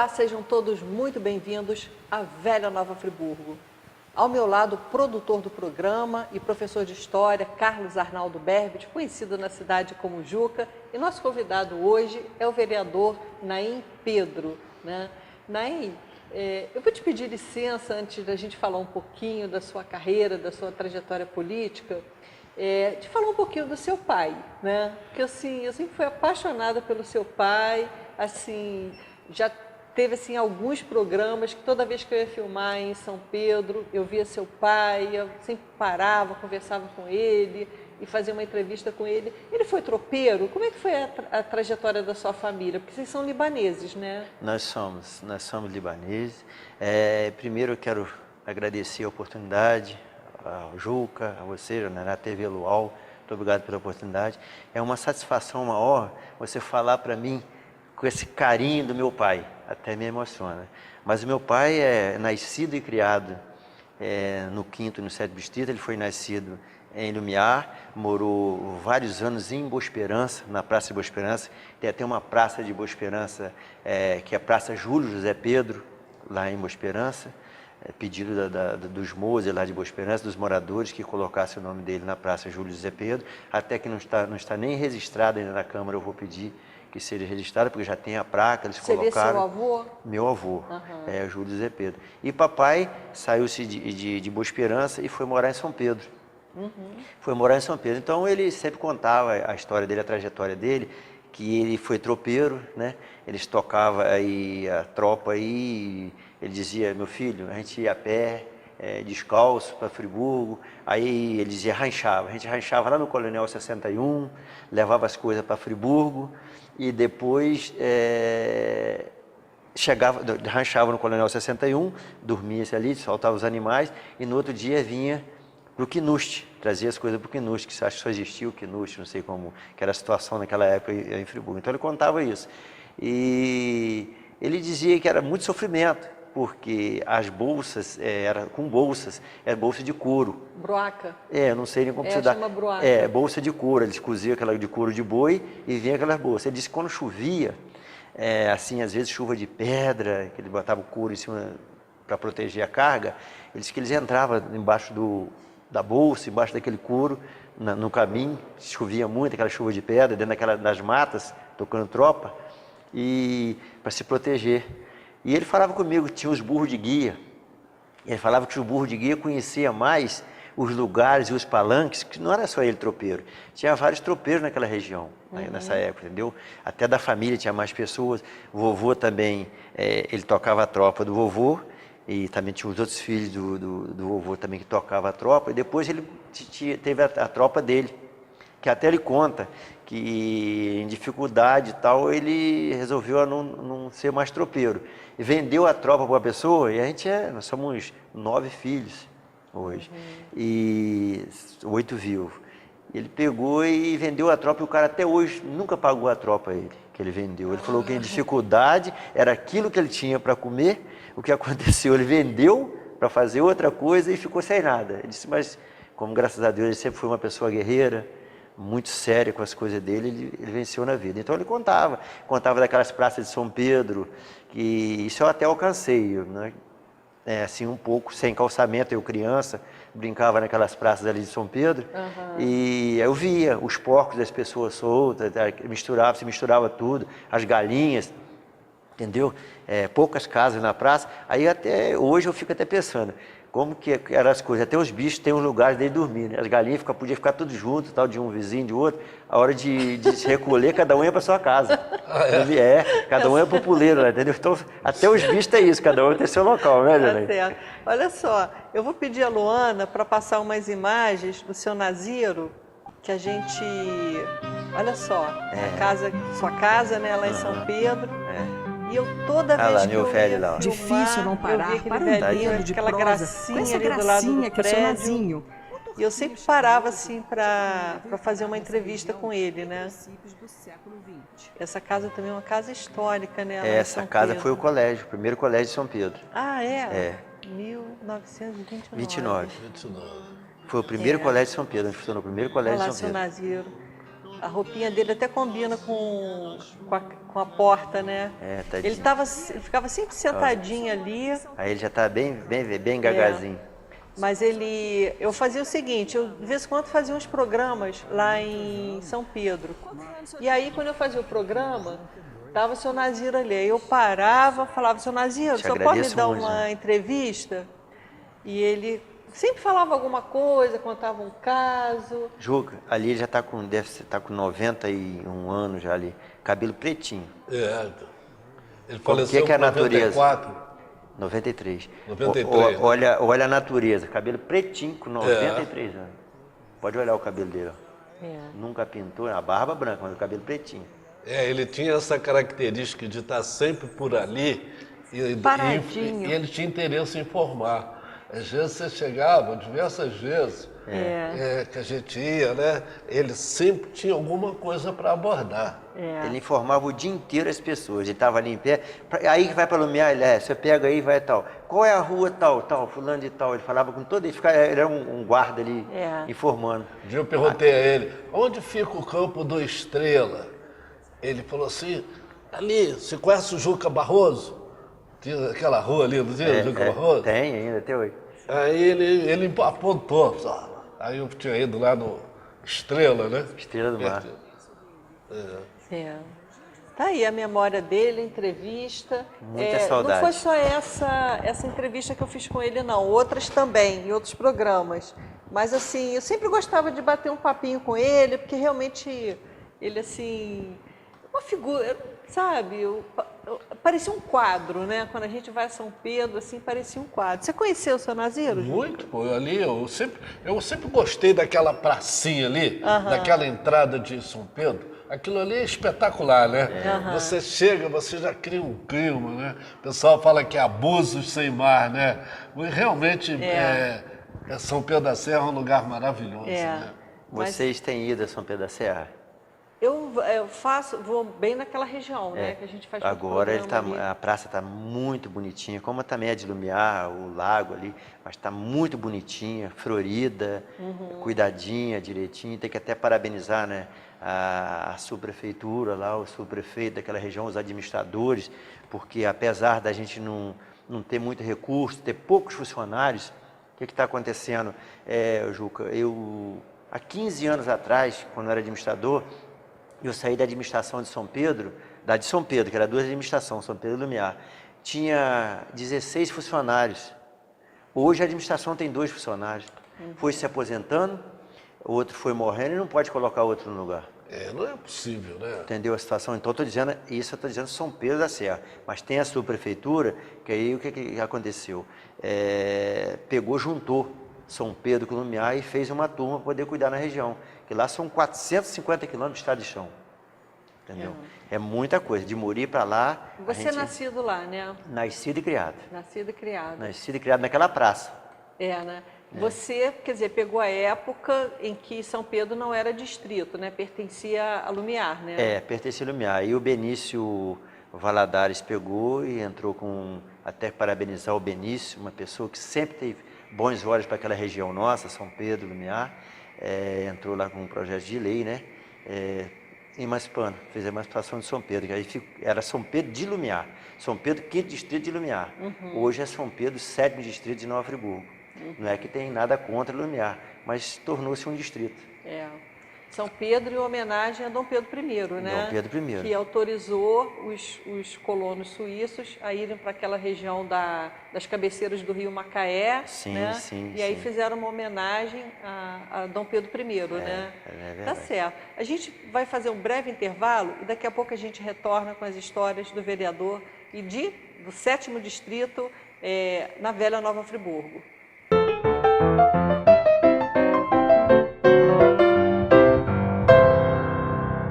Olá, sejam todos muito bem-vindos à Velha Nova Friburgo. Ao meu lado, o produtor do programa e professor de História, Carlos Arnaldo Berbit, conhecido na cidade como Juca. E nosso convidado hoje é o vereador Naim Pedro. Naim, eu vou te pedir licença antes da gente falar um pouquinho da sua carreira, da sua trajetória política, de falar um pouquinho do seu pai, Porque assim, eu sempre fui apaixonada pelo seu pai, assim, já teve assim alguns programas que toda vez que eu ia filmar em São Pedro, eu via seu pai, eu sempre parava, conversava com ele e fazia uma entrevista com ele. Ele foi tropeiro? Como é que foi a trajetória da sua família? Porque vocês são libaneses, né? Nós somos libaneses. Primeiro eu quero agradecer a oportunidade ao Juca, a você, na TV Luau. Muito obrigado pela oportunidade. É uma satisfação, uma honra você falar para mim com esse carinho do meu pai. Até me emociona. Mas o meu pai é nascido e criado no 5º e no 7º distrito. Ele foi nascido em Lumiar, morou vários anos em Boa Esperança, na Praça de Boa Esperança. Tem até uma praça de Boa Esperança, que é a Praça Júlio José Pedro, lá em Boa Esperança. Pedido dos moços lá de Boa Esperança, dos moradores, que colocasse o nome dele na Praça Júlio José Pedro. Até que não está nem registrado ainda na Câmara, eu vou pedir que seja registrado, porque já tem a placa, eles colocaram. Seria seu avô? Meu avô, Uhum. Júlio José Pedro. E papai saiu-se de Boa Esperança e foi morar em São Pedro. Uhum. Foi morar em São Pedro. Então ele sempre contava a história dele, a trajetória dele, que ele foi tropeiro, Eles tocavam aí a tropa aí, ele dizia: meu filho, a gente ia a pé, descalço para Friburgo. Aí ele dizia: ranchava. A gente ranchava lá no Coronel 61, levava as coisas para Friburgo e depois ranchava no Coronel 61, dormia-se ali, soltava os animais e no outro dia vinha para o Quinuste, trazia as coisas para o Quinuste, que acho que só existia o Quinuste, não sei como, que era a situação naquela época em Friburgo. Então ele contava isso. E ele dizia que era muito sofrimento, porque as bolsas, era com bolsas, bolsa de couro. Broaca? Não sei nem como se dá. Chama broaca. Bolsa de couro, eles coziam aquela de couro de boi e vinha aquelas bolsas. Ele disse que quando chovia, assim, às vezes chuva de pedra, que ele botava o couro em cima para proteger a carga, ele disse que eles entravam embaixo da bolsa, embaixo daquele couro, no caminho, chovia muito, aquela chuva de pedra, dentro das matas, tocando tropa, e para se proteger. E ele falava comigo que tinha os burros de guia. Ele falava que os burros de guia conhecia mais os lugares e os palanques, que não era só ele tropeiro. Tinha vários tropeiros naquela região, nessa época, entendeu? Até da família tinha mais pessoas. O vovô também, ele tocava a tropa do vovô, e também tinha os outros filhos do vovô também que tocava a tropa. E depois ele teve a tropa dele, que até ele conta que em dificuldade e tal, ele resolveu não ser mais tropeiro. E vendeu a tropa para uma pessoa, e nós somos 9 filhos hoje, e 8 vivos. Ele pegou e vendeu a tropa, e o cara até hoje nunca pagou a tropa a ele, que ele vendeu. Ele falou que em dificuldade era aquilo que ele tinha para comer. O que aconteceu? Ele vendeu para fazer outra coisa e ficou sem nada. Ele disse, mas como graças a Deus ele sempre foi uma pessoa guerreira, muito séria com as coisas dele, ele venceu na vida. Então ele contava daquelas praças de São Pedro, que isso eu até alcancei, assim um pouco sem calçamento, eu criança, brincava naquelas praças ali de São Pedro, e eu via os porcos das pessoas soltas, se misturava tudo, as galinhas, entendeu? Poucas casas na praça. Aí até hoje eu fico até pensando como que eram as coisas. Até os bichos têm uns lugares de dormir, As galinhas podiam ficar tudo junto, tal, de um vizinho, de outro. A hora de se recolher, cada um ia para sua casa. Cada um ia para o puleiro, entendeu? Então até os bichos têm isso, cada um tem seu local, né, Helena? Certo. Olha só, eu vou pedir a Luana para passar umas imagens do seu Naziro, que a gente... Olha só, sua casa, lá em São Pedro. E eu toda vez que eu ia filmar, difícil não parar, eu via aquele velhinho, aquela gracinha ali do lado do prédio. E eu sempre parava assim para fazer uma entrevista com ele, Essa casa também é uma casa histórica, Essa casa foi o colégio, o primeiro colégio de São Pedro. Ah, é? 1929. Foi o primeiro colégio de São Pedro, a gente estudou no primeiro colégio de São Pedro. Naziro. A roupinha dele até combina com a porta, né? Tadinho. Ele ficava sempre sentadinho ali. Aí ele já tá bem gagazinho. Mas eu fazia o seguinte, eu de vez em quando fazia uns programas lá em São Pedro. E aí, quando eu fazia o programa, tava o seu Nazir ali. Aí eu parava, falava, seu Nazir, o senhor pode me dar uma entrevista? E ele sempre falava alguma coisa, contava um caso. Juca, ali ele já deve estar com 91 anos já ali, cabelo pretinho. Ele faleceu que é a natureza? 94. 93. 93. Olha a natureza, cabelo pretinho com 93 anos. Pode olhar o cabelo dele. Nunca pintou, a barba branca, mas o cabelo pretinho. Ele tinha essa característica de estar sempre por ali e ele tinha interesse em informar. Às vezes você chegava, diversas vezes, que a gente ia, né? Ele sempre tinha alguma coisa para abordar. Ele informava o dia inteiro as pessoas. Ele estava ali em pé, aí que vai para Lumiar, você pega aí, vai tal. Qual é a rua tal, fulano de tal. Ele falava com todo, ele era um guarda ali informando. Um dia eu perguntei a ele, onde fica o campo do Estrela? Ele falou assim, ali, você conhece o Juca Barroso? Tinha aquela rua ali, não tinha o Juca Barroso? Tem ainda, até hoje. Aí ele apontou, aí eu tinha ido lá no Estrela, né? Estrela do Mar. Tá aí a memória dele, a entrevista. Muita saudade. Não foi só essa entrevista que eu fiz com ele, não. Outras também, em outros programas. Mas, assim, eu sempre gostava de bater um papinho com ele, porque realmente ele, assim, uma figura, sabe? Parecia um quadro, né? Quando a gente vai a São Pedro, assim, parecia um quadro. Você conheceu o seu Nazir? Muito, pô. Ali eu sempre gostei daquela pracinha ali, daquela entrada de São Pedro. Aquilo ali é espetacular, né? Você chega, você já cria um clima, né? O pessoal fala que é abusos sem mar, né? Mas realmente São Pedro da Serra é um lugar maravilhoso, né? Vocês têm ido a São Pedro da Serra? Eu vou bem naquela região, né? Que a gente faz agora a praça está muito bonitinha, como também é de Lumiar, o lago ali, mas está muito bonitinha, florida, cuidadinha, direitinho. Tem que até parabenizar, né, a subprefeitura lá, o subprefeito daquela região, os administradores, porque apesar da gente não ter muito recurso, ter poucos funcionários, o que está acontecendo, Juca? Há 15 anos atrás, quando eu era administrador, eu saí da administração de São Pedro, que era 2 administrações, São Pedro e Lumiar. Tinha 16 funcionários. Hoje a administração tem 2 funcionários. Foi se aposentando, o outro foi morrendo e não pode colocar outro no lugar. Não é possível, né? Entendeu a situação? Então, eu estou dizendo São Pedro da Serra. Mas tem a subprefeitura, que aí o que aconteceu? Juntou São Pedro com Lumiar e fez uma turma para poder cuidar na região. Que lá são 450 quilômetros de estrada de chão. Entendeu? É muita coisa. De Muri para lá... Você é nascido lá, né? Nascido e criado. Nascido e criado. Nascido e criado naquela praça. Né? Você, quer dizer, pegou a época em que São Pedro não era distrito, né? Pertencia a Lumiar, né? Pertencia a Lumiar. Aí o Benício Valadares pegou e entrou até parabenizar o Benício, uma pessoa que sempre teve bons olhos para aquela região nossa, São Pedro, Lumiar. Entrou lá com um projeto de lei, né? Emancipando, fez a emancipação de São Pedro, que aí era São Pedro de Lumiar, São Pedro, 5º distrito de Lumiar. Hoje é São Pedro, 7º distrito de Nova Friburgo. Não é que tem nada contra Lumiar, mas tornou-se um distrito. São Pedro em homenagem a Dom Pedro I, né? Dom Pedro I. Que autorizou os colonos suíços a irem para aquela região das cabeceiras do rio Macaé, né? E aí fizeram uma homenagem a Dom Pedro I, né? Tá certo. A gente vai fazer um breve intervalo e daqui a pouco a gente retorna com as histórias do vereador e do 7º distrito na Velha Nova Friburgo.